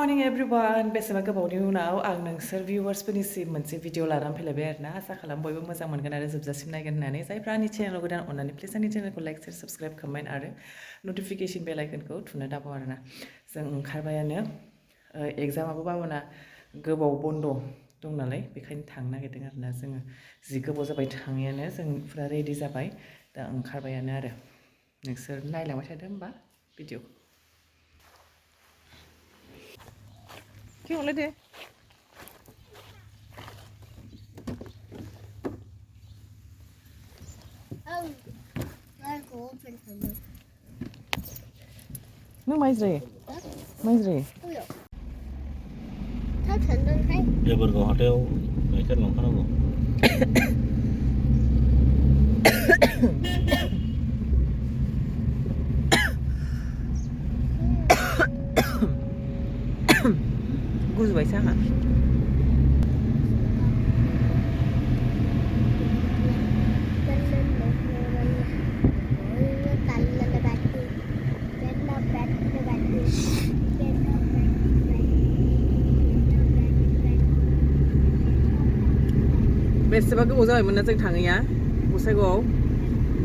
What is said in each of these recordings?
morning everyone. बेसेबा गोबावनि उनाव आं नोंसोर भिउवार्सफोरनिसिम मोनसे भिडिअ लानानै फैलायबाय आरोना आसा खालाम बयबो मोजां मोनगोन आरो जोबजासिम नायगोन होननानै जायफ्रा आंनि चेनेलाव गोदान अननानै प्लिज आंनि चेनेलखौ लाइक शेयार साबस्क्राइब कमेन्ट आरो नटिफिकेशन बेल आइकनखौ थुनो दाबाव आरोना जों ओंखारबायानो एग्जामाबो बाबुना गोबाव बन्द दं नालाय बेखायनो थांनो नागिरदों आरोना जोङो जि गोबाव जाबाय थाङैयानो जों फुरा रेडि जाबाय दा ओंखारबायानो आरो नोंसोर नायलांबाय थादो होमबा video ¿Qué ole de? No mais re. Mais re. Sao tangdwng hay? llBwhwiti's hotel ngày kết lòng khá đâu. Guजबाय साहा बेसेबा गोबाव जाबायमोन ना जों थाङैया गसाइगावआव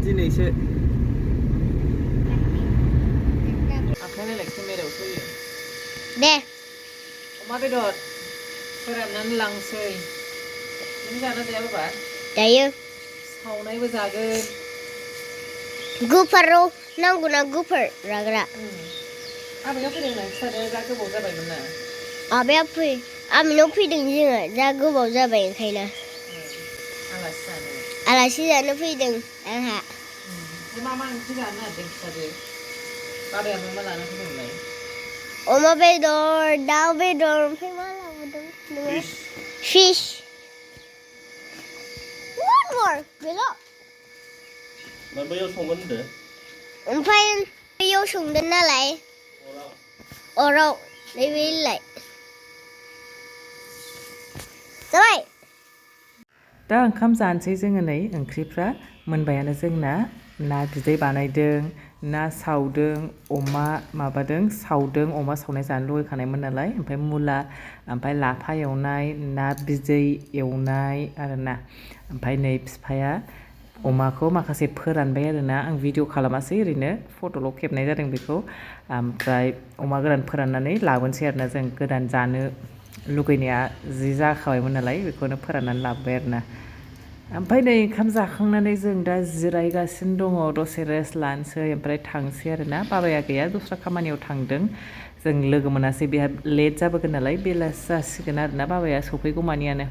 दिनैसो आखाइ नायलाय केमेरायावसो होयो दे अमा बेदर फोराननानै लांसै नों जाना जाया बाबा जायो सावनायबो जागोन गुफुराव नांगौना गुफुर राग्रा आबैनाव फैदों होननानै खिथादो जा गोबाव जाबायमोन ना आबैनाव फैदों जोङो जा गोबाव जाबाय ओंखायनो आलासि जानो फैदों आंहा मा मा ओंख्रि जानो नागिरदों खिथादो बाबाया मा लाना फैदोंलाय अमा बेदर दाउ बेदर ओमफ्राय मा लाबोदों नोङो फिश one more गैला बैयाव संगोन होनदो ओमफ्राय बैयाव संगोन नालाय अराव नैबेलाय जाबाय दा ओंखाम जानोसै जोङो नै ओंख्रिफ्रा मोनबायानो जोंना ना बिदै बानायदों ना सावदों अमा माबादों सावदों अमा सावनाय जानो लुगैखानायमोन नालाय ओमफ्राय मुला ओमफ्राय लाफा एवनाय ना बिदै एवनाय आरोना ओमफ्राय नै बिफाया अमाखौ माखासे फोरानबाय आरोना आं भिडिअ खालामासै ओरैनो फट'ल' खेबनाय जादों बेखौ ओमफ्राय अमा गोरान फोराननानै लाबोनोसै आरोना जों गोदान जानो लुगैनाया जि जाखाबायमोन नालाय बेखौनो फोराननानै लाबोबाय आरोना ओमफ्राय नै ओंखाम जाखांनानै जों दा जिरायगासिनो दङ दसे रेस्ट लानोसै ओमफ्राय थांसै आरोना बाबाया गैया दस्रा खामानियाव थांदों जों लोगो मोनासै बेहा लेट जाबोगोन नालाय बेलासि जासिगोन आरोना बाबाया सफैगौमानियानो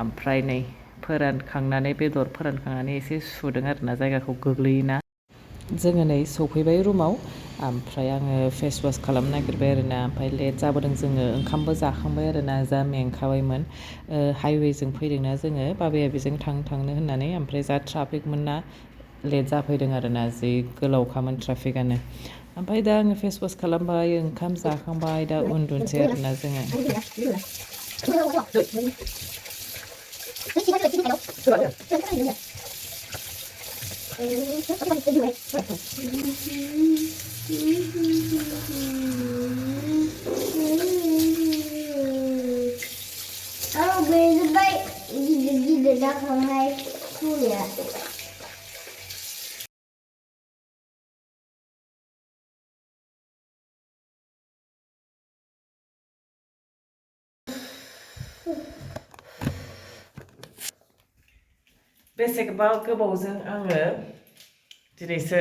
ओमफ्राय नै फोरानखांनानै बेदर फोरानखांनानै एसे सुदों आरोना जायगाखौ गोग्लैयोना जोङो नै सफैबाय रुमाव ओमफ्राय आङो फेस वास खालामनो नागिरबाय आरोना ओमफ्राय लेट जाबोदों जोङो ओंखामबो जाखांबाय आरोना जा मेंखाबायमोन हाइवेजों फैदोंना जोङो बाबाया बेजों थांनो होननानै ओमफ्राय जा ट्राफिकमोन ना लेट जाफैदों आरोना जि गोलावखामोन ट्राफिकआनो ओमफ्राय दा आङो फेस वास खालामबाय ओंखाम जाखांबाय दा उन्दुनोसै आरोना जोङो बेसेबा गोबावजों आङो दिनैसो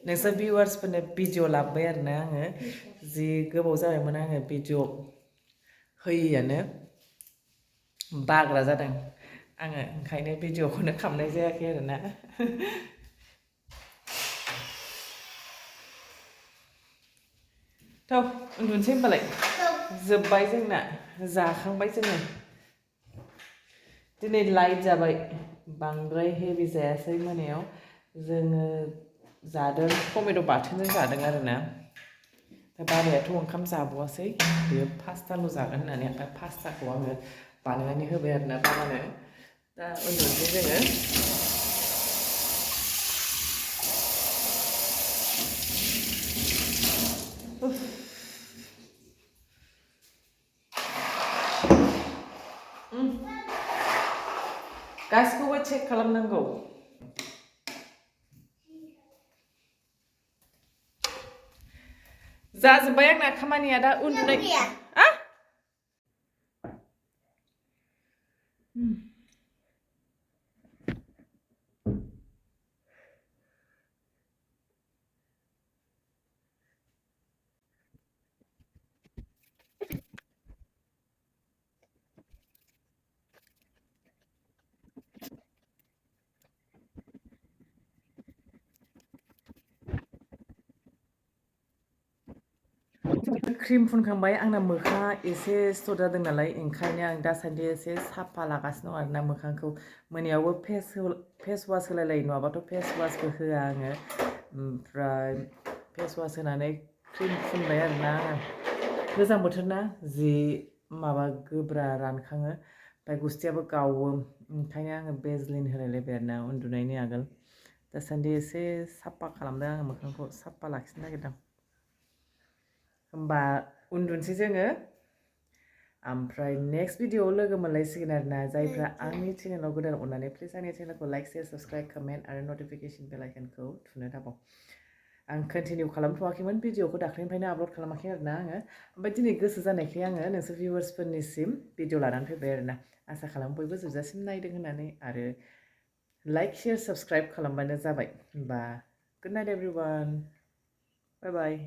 नोंसोर भिउवार्सफोरनो भिडिअ लाबोबाय आरोना आङो जि गोबाव जाबायमोन आङो भिडिअ होयैयानो बाग्रा जादों आङो ओंखायनो भिडिअखौनो खालामनाय जायाखै आरोना थ' उन्दुनोसै होमबालाय जोब्बाय जोंना जाखांबाय जोङो दिनै लाइट जाबाय बांद्राय हेभि जायासै मोनायाव जोङो जादों टमेट' बाथोनजों जादों आरोना बाबायाथ' ओंखाम जाबावासै बेयो पास्ताल' जागोन होननानै ओमफ्राय पास्ताखौ आङो बानायनानै होबाय आरोना बाबानो दा उन्दुनोसै जोङो Uf. गासिखौबो चेक खालामनांगौ जाजोब्बाय आंना खामानिया दा उन्दुनाय आ क्रिम फुनखांबाय आंना मोखाङा एसे सिथर जादों नालाय ओंखायनो आं दासान्दि एसे साफा लागासिनो दं आरोना मोखांखौ मोनायावबो फेस वास होलायलायो नङाबाथ' फेस वासबो होआ आङो ओमफ्राय फेस वास होनानै क्रिम फुनबाय आरोना आङो गोजां बोथोर ना जि माबा गोब्रा रानखाङो ओमफ्राय गुस्थियाबो गावो ओंखायनो आङो बेजलिन होलायलायबाय आरोना उन्दुनायनि आगोल दासान्दि एसे साफा खालामदों आङो मोखांखौ साफा लाखिनो नागिरदों होमबा उन्दुनोसै जोङो ओमफ्राय नेक्स्ट भिडिअआव लोगो मोनलायसिगोन आरोना जायफ्रा आंनि चेनेलाव गोदान अननानै प्लिज आंनि चेनेलखौ लाइक शेयार साबस्क्राइब कमेन्ट आरो नटिफिकेसन बेल आइकनखौ थुनो दाबाव आं कन्टिनिउ खालामथ'वाखैमोन भिडिअखौ दाख्लैनिफ्रायनो आपल'ड खालामाखै आरोना आङो ओमफ्राय दिनै गोसो जानायखाय आङो नोंसोर भिउवार्सफोरनिसिम भिडिअ लानानै फैबाय आरोना आसा खालामो बयबो जोबजासिम नायदों होननानै आरो लाइक शेयार साबस्क्राइब खालामबानो जाबाय होमबा गुड नाइट एभ्रिवान बाय बाय